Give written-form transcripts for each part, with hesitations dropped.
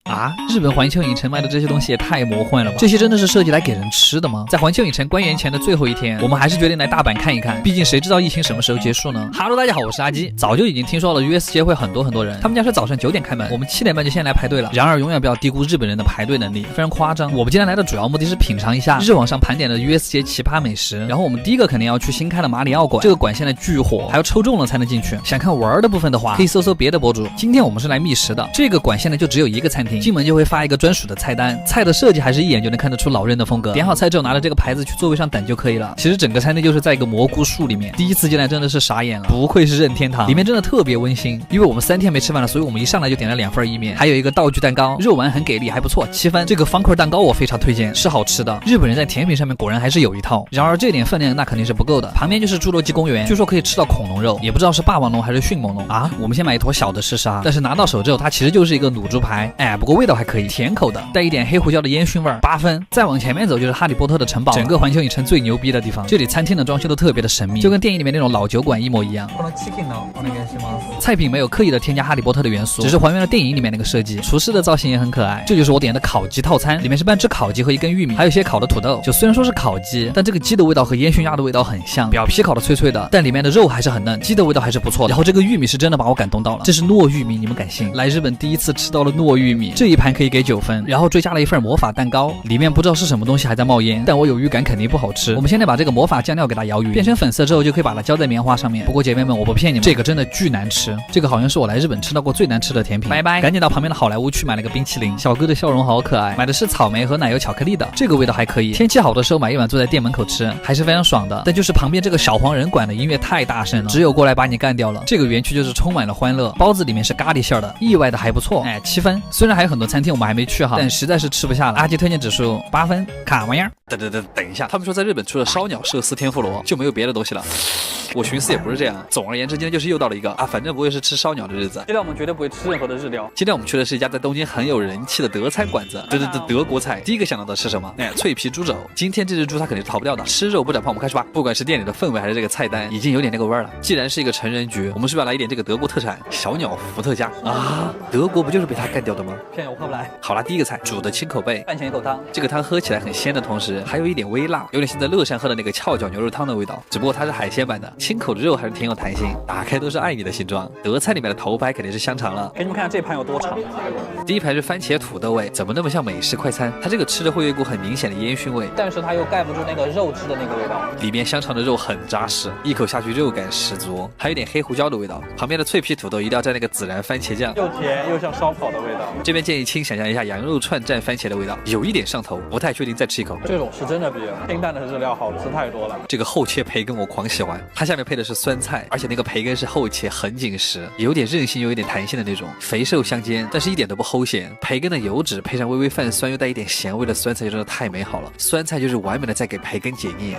啊，日本环球影城卖的这些东西也太魔幻了吧！这些真的是设计来给人吃的吗？在环球影城关园前的最后一天，我们还是决定来大阪看一看，毕竟谁知道疫情什么时候结束呢 ？Hello， 大家好，我是阿基。早就已经听说了 USJ 会很多人，他们家是早上9点开门，我们7点半就先来排队了。然而永远不要低估日本人的排队能力，非常夸张。我们今天来的主要目的是品尝一下日网上盘点的 USJ 奇葩美食，然后我们第一个肯定要去新开的马里奥馆，这个馆现在巨火，还要抽中了才能进去。想看玩的部分的话，可以搜别的博主。今天我们是来觅食的，这个馆现在就只有一个餐厅，进门就会发一个专属的菜单，菜的设计还是一眼就能看得出老任的风格。点好菜之后，拿着这个牌子去座位上等就可以了。其实整个餐厅就是在一个蘑菇树里面，第一次进来真的是傻眼了，不愧是任天堂，里面真的特别温馨。因为我们3天没吃饭了，所以我们一上来就点了2份意面，还有一个道具蛋糕，肉丸很给力，还不错，7分。这个方块蛋糕我非常推荐，是好吃的。日本人在甜品上面果然还是有一套，然而这点分量那肯定是不够的。旁边就是侏罗纪公园，据说可以吃到恐龙肉，也不知道是霸王龙还是迅猛龙啊。我们先买一坨小的试试啊，但是拿到手之后，它其实就是一个卤猪排，不过味道还可以，甜口的，带一点黑胡椒的烟熏味，8分。再往前面走就是哈利波特的城堡，整个环球影城最牛逼的地方。这里餐厅的装修都特别的神秘，就跟电影里面那种老酒馆一模一样。菜品没有刻意的添加哈利波特的元素，只是还原了电影里面那个设计。厨师的造型也很可爱，这就是我点的烤鸡套餐，里面是半只烤鸡和一根玉米，还有一些烤的土豆。就虽然说是烤鸡，但这个鸡的味道和烟熏鸭的味道很像，表皮烤的脆脆的，但里面的肉还是很嫩，鸡的味道还是不错的。然后这个玉米是真的把我感动到了，这是糯玉米，你们敢信？来日本第一次吃到了糯玉米，这一盘可以给9分。然后追加了一份魔法蛋糕，里面不知道是什么东西还在冒烟，但我有预感肯定不好吃。我们现在把这个魔法酱料给它摇匀，变成粉色之后就可以把它浇在棉花上面。不过姐妹们，我不骗你们，这个真的巨难吃，这个好像是我来日本吃到过最难吃的甜品。拜拜，赶紧到旁边的好莱坞去买了个冰淇淋，小哥的笑容好可爱，买的是草莓和奶油巧克力的，这个味道还可以。天气好的时候买一碗坐在店门口吃，还是非常爽的。但就是旁边这个小黄人馆的音乐太大声了，只有过来把你干掉了。这个园区就是充满了欢乐，包子里面是咖喱馅的，意外的还不错，7分。虽然还有很多餐厅我们还没去哈，但实在是吃不下了。阿基推荐指数8分，卡玩意儿。等一下，他们说在日本除了烧鸟、寿司、天妇罗就没有别的东西了。我寻思也不是这样。总而言之，今天就是又到了一个反正不会是吃烧鸟的日子。今天我们绝对不会吃任何的日料。今天我们去的是一家在东京很有人气的德餐馆子，德国菜。第一个想到的是什么？脆皮猪肘。今天这只猪它肯定是逃不掉的，吃肉不长胖。我们开始吧。不管是店里的氛围还是这个菜单，已经有点那个味儿了。既然是一个成人局，我们是不是要来一点这个德国特产小鸟伏特加啊？德国不就是被它干掉的吗？骗我喝不来。好啦，第一个菜煮的青口贝，饭前一口汤。这个汤喝起来很鲜的同时，还有一点微辣，有点像在乐山喝的那个翘脚牛肉汤的味道，只不过它是海鲜版的。青口的肉还是挺有弹性，打开都是爱你的形状。德菜里面的头排肯定是香肠了，给你们看看这盘有多长。第一排是番茄土豆味，怎么那么像美式快餐？它这个吃着会有一股很明显的烟熏味，但是它又盖不住那个肉汁的那个味道。里面香肠的肉很扎实，一口下去肉感十足，还有点黑胡椒的味道。旁边的脆皮土豆一定要蘸那个孜然番茄酱，又甜又像烧烤的味道。这边建议亲想象一下羊肉串蘸番茄的味道，有一点上头，不太确定，再吃一口。这种是真的比清淡的日料好吃太多了。这个厚切培根我狂喜欢，它下面配的是酸菜，而且那个培根是厚切很紧实，有点韧性又有点弹性的那种，肥瘦相间，但是一点都不齁咸。培根的油脂配上微微泛酸又带一点咸味的酸菜，真的太美好了。酸菜就是完美的在给培根解腻。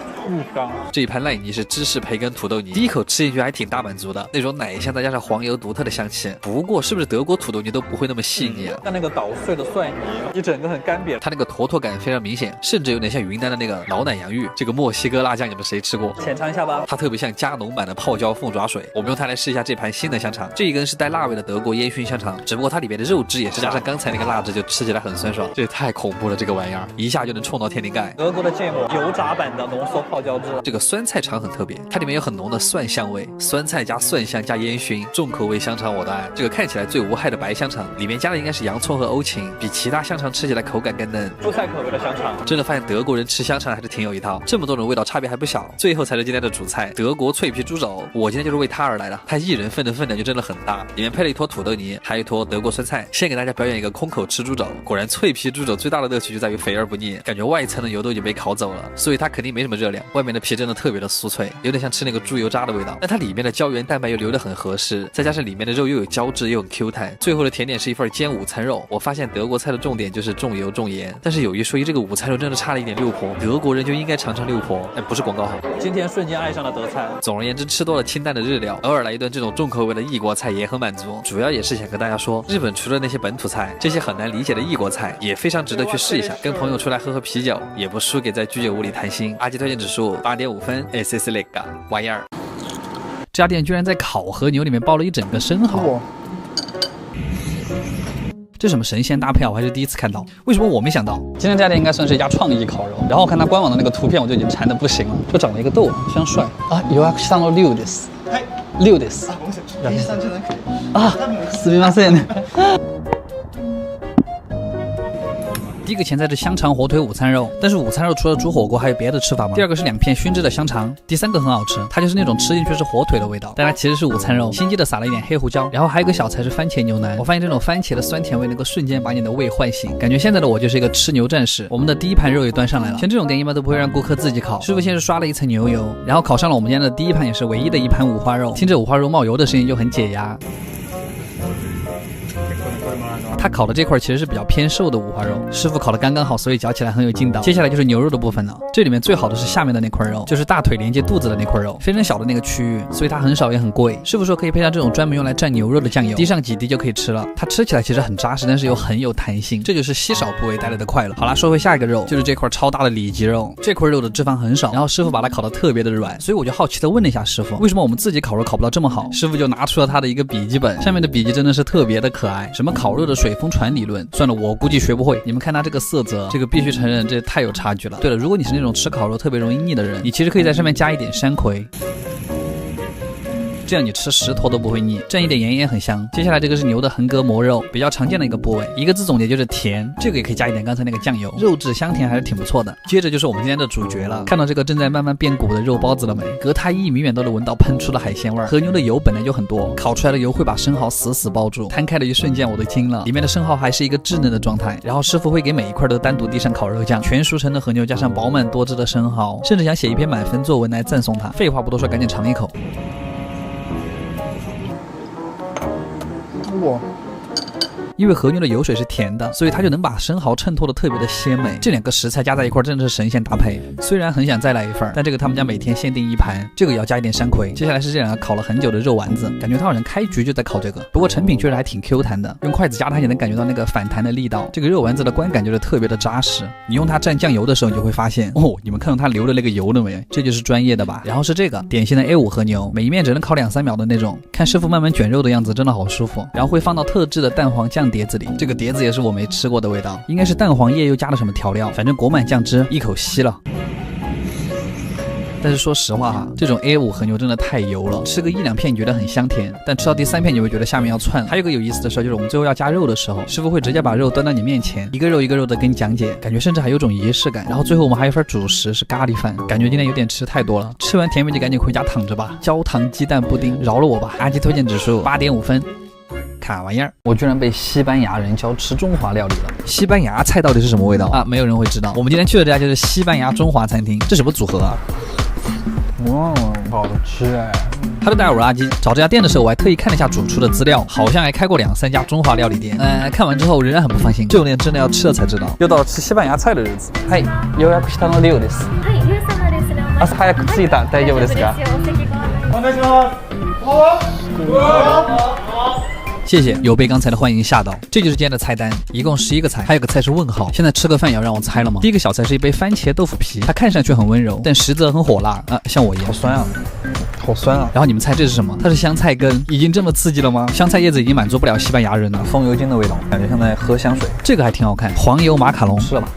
这一盘烂泥是芝士培根土豆泥，第一口吃进去还挺大满足的，那种奶香再加上黄油独特的香气。不过是不是德国土豆泥都不会那么细腻啊？像那个捣碎的蒜泥，一整个很干瘪，它那个坨坨感非常明显，甚至有点像云南的那个老奶洋芋。这个墨西哥辣酱你们谁吃过？浅尝一下吧。它特别像加浓版的泡椒凤爪水。我们用它来试一下这盘新的香肠，这一根是带辣味的德国烟熏香肠，只不过它里面的肉汁也是加上刚才那个辣汁，就吃起来很酸爽。这也太恐怖了，这个玩意儿一下就能冲到天灵盖。德国的芥末油炸版的浓缩泡椒汁。这个酸菜肠很特别，它里面有很浓的蒜香味，酸菜加蒜香加烟熏，重口味香肠我的爱。这个看起来最无害的白香肠，里面加的应该是洋葱和欧芹，比其他香肠吃起来口感更嫩。蔬菜口味的香肠，真的发现德国人吃香肠还是挺有一套，这么多种味道差别还不小。最后才是今天的主菜，德国脆皮猪肘，我今天就是为它而来的，它一人份的分量就真的很大，里面配了一坨土豆泥，还有一坨德国酸菜。先给大家表演一个空口吃猪肘，果然脆皮猪肘最大的乐趣就在于肥而不腻，感觉外层的油都已经被烤走了，所以它肯定没什么热量，外面的皮真的特别的酥脆，有点像吃那个猪油渣的味道，但它里面的胶原蛋白又流得很合适，再加上里面的肉又有胶质又很 Q 弹。最后的甜点是一份煎午餐肉，我发现德国菜的重点就是重油重盐，但是有一说一，这个午餐肉真的差了一点六婆，德国人就应该尝尝六婆，不是广告好。今天瞬间爱上了德餐。总而言之，吃多了清淡的日料，偶尔来一顿这种重口味的异国菜也很满足。主要也是想跟大家说，日本除了那些本土菜，这些很难理解的异国菜也非常值得去试一下，跟朋友出来喝喝啤酒，也不输给在居酒屋里谈心。阿基推荐指数8.5分 ，SS 那个玩意儿。这家店居然在烤和牛里面包了一整个生蚝。这什么神仙搭配啊，我还是第一次看到。为什么我没想到？今天这家店应该算是一家创意烤肉。然后我看它官网的那个图片，我就已经馋得不行了，就长了一个痘，非常帅啊！予約したの龍です。6です。啊，すみません。第一个前菜是香肠火腿午餐肉，但是午餐肉除了煮火锅还有别的吃法吗？第二个是2片熏制的香肠，第3个很好吃，它就是那种吃进去是火腿的味道，但它其实是午餐肉，心机的撒了一点黑胡椒，然后还有一个小菜是番茄牛腩。我发现这种番茄的酸甜味能够瞬间把你的胃唤醒，感觉现在的我就是一个吃牛战士。我们的第一盘肉也端上来了，像这种店一般都不会让顾客自己烤，师傅先是刷了一层牛油，然后烤上了我们家的第一盘也是唯一的一盘五花肉，听着五花肉冒油的声音就很解压。他烤的这块其实是比较偏瘦的五花肉，师傅烤的刚刚好，所以嚼起来很有劲道。接下来就是牛肉的部分了，这里面最好的是下面的那块肉，就是大腿连接肚子的那块肉，非常小的那个区域，所以它很少也很贵。师傅说可以配上这种专门用来蘸牛肉的酱油，滴上几滴就可以吃了。它吃起来其实很扎实，但是又很有弹性，这就是稀少部位带来的快乐。好啦，说回下一个肉，就是这块超大的里脊肉，这块肉的脂肪很少，然后师傅把它烤得特别的软，所以我就好奇的问了一下师傅，为什么我们自己烤肉烤不到这么好？师傅就拿出了他的一个笔记本，上面的笔记真的是特别的可爱，什么烤肉的水风传理论。算了，我估计学不会。你们看它这个色泽，这个必须承认，这太有差距了。对了，如果你是那种吃烤肉特别容易腻的人，你其实可以在上面加一点山葵。这样你吃10坨都不会腻，蘸一点盐也很香。接下来这个是牛的横膈膜肉，比较常见的一个部位，一个字总结就是甜。这个也可以加一点刚才那个酱油，肉质香甜还是挺不错的。接着就是我们今天的主角了，看到这个正在慢慢变鼓的肉包子了没？隔它1米远都能闻到喷出的海鲜味儿。和牛的油本来就很多，烤出来的油会把生蚝死死包住，摊开的一瞬间我都惊了，里面的生蚝还是一个稚嫩的状态。然后师傅会给每一块都单独滴上烤肉酱，全熟成的和牛加上饱满多汁的生蚝，甚至想写一篇满分作文来赞颂它。废话不多说，赶紧尝一口。因为和牛的油水是甜的，所以它就能把生蚝衬托的特别的鲜美。这2个食材加在一块真的是神仙搭配。虽然很想再来一份，但这个他们家每天限定1盘，这个也要加一点山葵。接下来是这2个烤了很久的肉丸子，感觉它好像开局就在烤这个，不过成品确实还挺 Q 弹的，用筷子夹它也能感觉到那个反弹的力道。这个肉丸子的观感就是特别的扎实，你用它蘸酱油的时候，你就会发现哦，你们看到它流的那个油了没？这就是专业的吧。然后是这个典型的 A5 和牛，每一面只能烤2-3秒的那种，看师傅慢慢卷肉的样子真的好舒服。然后会放到特制的蛋黄酱碟子里，这个碟子也是我没吃过的味道，应该是蛋黄液又加了什么调料，反正裹满酱汁，一口吸了。但是说实话哈，这种 A5 和牛真的太油了，吃个1-2片你觉得很香甜，但吃到第3片你会觉得下面要窜。还有个有意思的事就是我们最后要加肉的时候，师傅会直接把肉端到你面前，一个肉一个肉的跟你讲解，感觉甚至还有种仪式感。然后最后我们还有份主食是咖喱饭，感觉今天有点吃太多了，吃完甜品就赶紧回家躺着吧。焦糖鸡蛋布丁，饶了我吧。阿基推荐指数8.5分。卡玩意儿，我居然被西班牙人教吃中华料理了。西班牙菜到底是什么味道啊？没有人会知道。我们今天去的这家就是西班牙中华餐厅，这什么组合啊？好吃哎！Hello， 大家好，我是阿基。找这家店的时候，我还特意看了一下主厨的资料，好像还开过2-3家中华料理店。看完之后仍然很不放心，这种店真的要吃了才知道。又到了吃西班牙菜的日子。はい、予約したの龍です。はい、龍様ですね。朝早く着いた、大丈夫ですか？お願いします。谢谢，有被刚才的欢迎吓到。这就是今天的菜单，一共11个菜，还有个菜是问号。现在吃个饭也要让我猜了吗？第一个小菜是一杯番茄豆腐皮，它看上去很温柔，但实则很火辣啊，像我一样。好酸啊！好酸啊！然后你们猜这是什么？它是香菜根，已经这么刺激了吗？香菜叶子已经满足不了西班牙人了，风油精的味道，感觉像在喝香水。这个还挺好看，黄油马卡龙，吃了吧。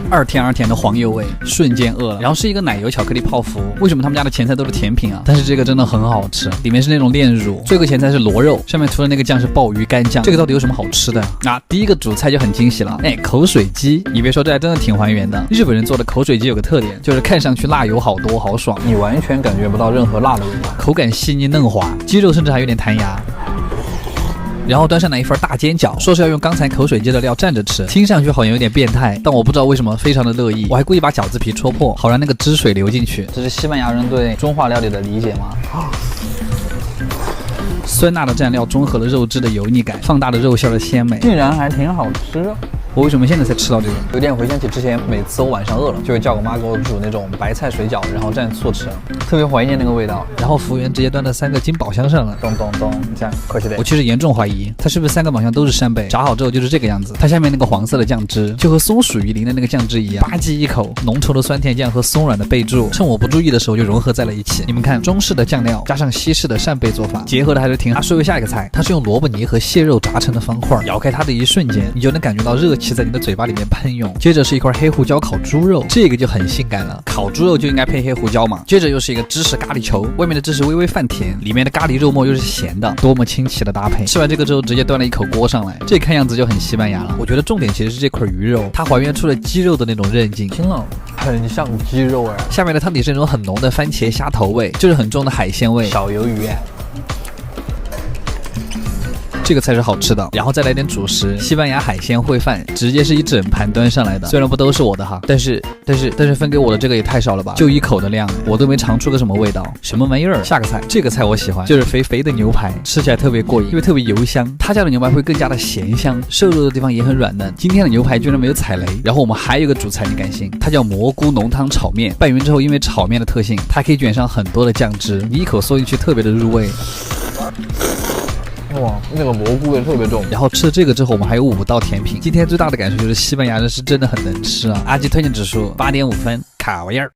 2甜的黄油味，瞬间饿了。然后是一个奶油巧克力泡芙，为什么他们家的前菜都是甜品啊？但是这个真的很好吃，里面是那种炼乳。最后一个前菜是螺肉，上面涂的那个酱是鲍鱼干酱。这个到底有什么好吃的啊？第一个主菜就很惊喜了，口水鸡。你别说，这还真的挺还原的。日本人做的口水鸡有个特点，就是看上去辣油好多好爽，你完全感觉不到任何辣的味道，口感细腻嫩滑，鸡肉甚至还有点弹牙。然后端上来一份大煎饺，说是要用刚才口水鸡的料蘸着吃，听上去好像有点变态，但我不知道为什么非常的乐意。我还故意把饺子皮戳破，好让那个汁水流进去。这是西班牙人对中华料理的理解吗？酸辣的蘸料中和了肉质的油腻感，放大了肉馅的鲜美，竟然还挺好吃。我为什么现在才吃到这个？有点回想起之前每次我晚上饿了，就会叫我妈给我煮那种白菜水饺，然后蘸醋吃，特别怀念那个味道。然后服务员直接端了3个金宝箱上来，咚咚咚，这样客气点。我其实严重怀疑它是不是3个宝箱都是扇贝，炸好之后就是这个样子。它下面那个黄色的酱汁就和松鼠鱼鳞的那个酱汁一样，吧唧一口，浓稠的酸甜酱和松软的贝柱，趁我不注意的时候就融合在了一起。你们看，中式的酱料加上西式的扇贝做法，结合的还是挺好。说回下一个菜，它是用萝卜泥和蟹肉炸成的方块，咬开它的一瞬间，你就能感觉到热气在你的嘴巴里面喷涌。接着是一块黑胡椒烤猪肉，这个就很性感了，烤猪肉就应该配黑胡椒嘛。接着又是一个芝士咖喱球，外面的芝士微微泛甜，里面的咖喱肉末又是咸的，多么清奇的搭配。吃完这个之后，直接端了一口锅上来，这看样子就很西班牙了。我觉得重点其实是这块鱼肉，它还原出了鸡肉的那种韧劲，听了很像鸡肉味。下面的汤底是那种很浓的番茄虾头味，就是很重的海鲜味，小鱿鱼。这个才是好吃的，然后再来点主食，西班牙海鲜烩饭，直接是一整盘端上来的。虽然不都是我的哈，但是分给我的这个也太少了吧，就1口的量，我都没尝出个什么味道，什么玩意儿。下个菜，这个菜我喜欢，就是肥肥的牛排，吃起来特别过瘾，因为特别油香。他家的牛排会更加的咸香，瘦肉的地方也很软嫩。今天的牛排居然没有踩雷。然后我们还有一个主菜，你敢信？它叫蘑菇浓汤炒面，拌匀之后，因为炒面的特性，它可以卷上很多的酱汁，你一口嗦进去特别的入味。哇，那个蘑菇味特别重。然后吃了这个之后，我们还有5道甜品。今天最大的感受就是西班牙人是真的很能吃啊！阿基推荐指数8.5分，卡玩意儿。